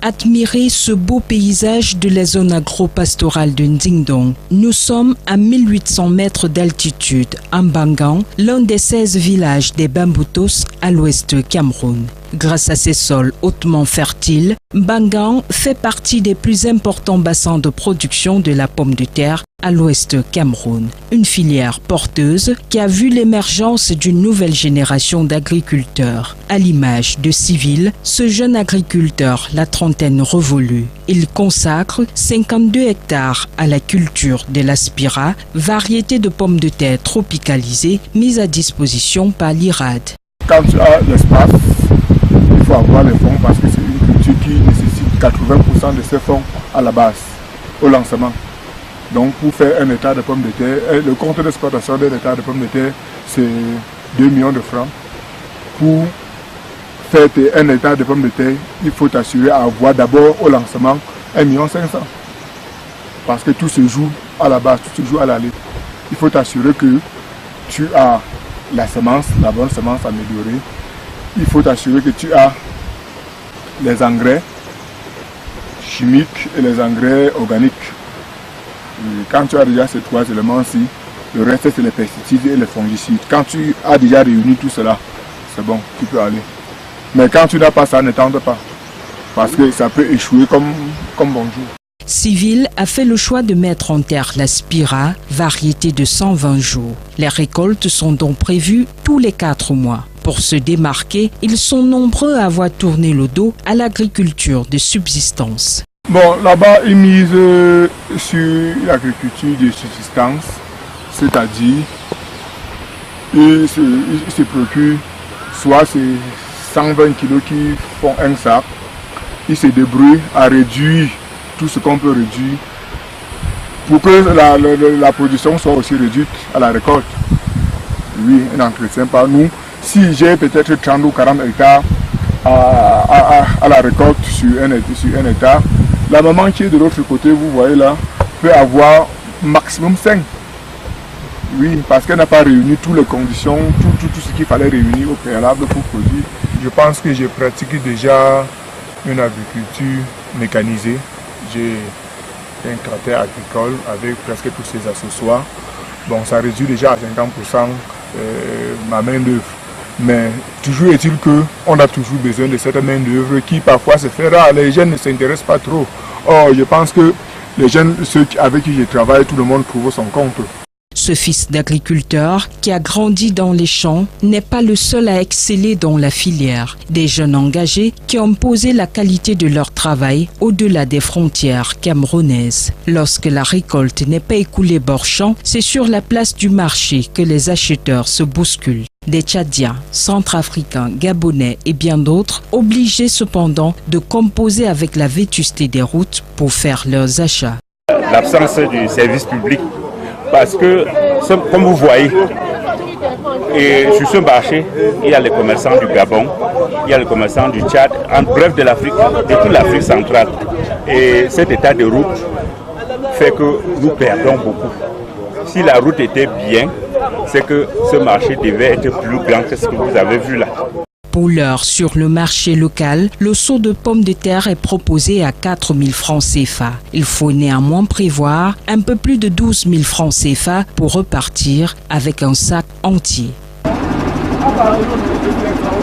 Admirez ce beau paysage de la zone agro-pastorale de Ndingdong. Nous sommes à 1800 mètres d'altitude, à Mbangan, l'un des 16 villages des Bamboutos à l'ouest du Cameroun. Grâce à ses sols hautement fertiles, Mbangan fait partie des plus importants bassins de production de la pomme de terre à l'ouest du Cameroun. Une filière porteuse qui a vu l'émergence d'une nouvelle génération d'agriculteurs. À l'image de Civil, ce jeune agriculteur, la trentaine révolue, il consacre 52 hectares à la culture de l'aspira, variété de pommes de terre tropicalisée mise à disposition par l'IRAD. Quand tu as l'espace, il faut avoir les fonds parce que c'est une culture qui nécessite 80% de ces fonds à la base, au lancement. Donc pour faire un hectare de pommes de terre, le compte d'exploitation d'un hectare de pommes de terre, c'est 2 millions de francs. Pour faire un hectare de pommes de terre, il faut t'assurer à avoir d'abord au lancement 1,5 million. Parce que tout se joue à la base, tout se joue à l'allée. Il faut t'assurer que tu as la semence, la bonne semence améliorée. Il faut t'assurer que tu as les engrais chimiques et les engrais organiques. Et quand tu as déjà ces 3 éléments-ci, le reste c'est les pesticides et les fongicides. Quand tu as déjà réuni tout cela, c'est bon, tu peux aller. Mais quand tu n'as pas ça, ne tente pas. Parce que ça peut échouer comme bonjour. Civil a fait le choix de mettre en terre la Spira, variété de 120 jours. Les récoltes sont donc prévues tous les 4 mois. Pour se démarquer, ils sont nombreux à avoir tourné le dos à l'agriculture de subsistance. Bon, là-bas, ils misent sur l'agriculture de subsistance, c'est-à-dire ils se procurent soit c'est 120 kg qui font un sac, ils se débrouillent à réduire tout ce qu'on peut réduire pour que la production soit aussi réduite à la récolte. Oui, un entretien par nous. Si j'ai peut-être 30 ou 40 hectares à la récolte sur un hectare, la maman qui est de l'autre côté, vous voyez là, peut avoir maximum 5. Oui, parce qu'elle n'a pas réuni toutes les conditions, tout ce qu'il fallait réunir au préalable pour produire. Je pense que je pratique déjà une agriculture mécanisée. J'ai un tracteur agricole avec presque tous ses accessoires. Bon, ça réduit déjà à 50% ma main d'œuvre. Mais toujours est-il qu'on a toujours besoin de cette main d'œuvre qui parfois se fait rare. Les jeunes ne s'intéressent pas trop. Or, je pense que les jeunes, ceux avec qui je travaille, tout le monde trouve son compte. Ce fils d'agriculteur qui a grandi dans les champs n'est pas le seul à exceller dans la filière. Des jeunes engagés qui ont posé la qualité de leur travail au-delà des frontières camerounaises. Lorsque la récolte n'est pas écoulée bord champ, c'est sur la place du marché que les acheteurs se bousculent. Des Tchadiens, Centrafricains, Gabonais et bien d'autres, obligés cependant de composer avec la vétusté des routes pour faire leurs achats. L'absence du service public. Parce que, comme vous voyez, et sur ce marché, il y a les commerçants du Gabon, il y a les commerçants du Tchad, en bref de l'Afrique, de toute l'Afrique centrale. Et cet état de route fait que nous perdons beaucoup. Si la route était bien, c'est que ce marché devait être plus grand que ce que vous avez vu là. Pour l'heure, sur le marché local, le seau de pommes de terre est proposé à 4 000 francs CFA. Il faut néanmoins prévoir un peu plus de 12 000 francs CFA pour repartir avec un sac entier.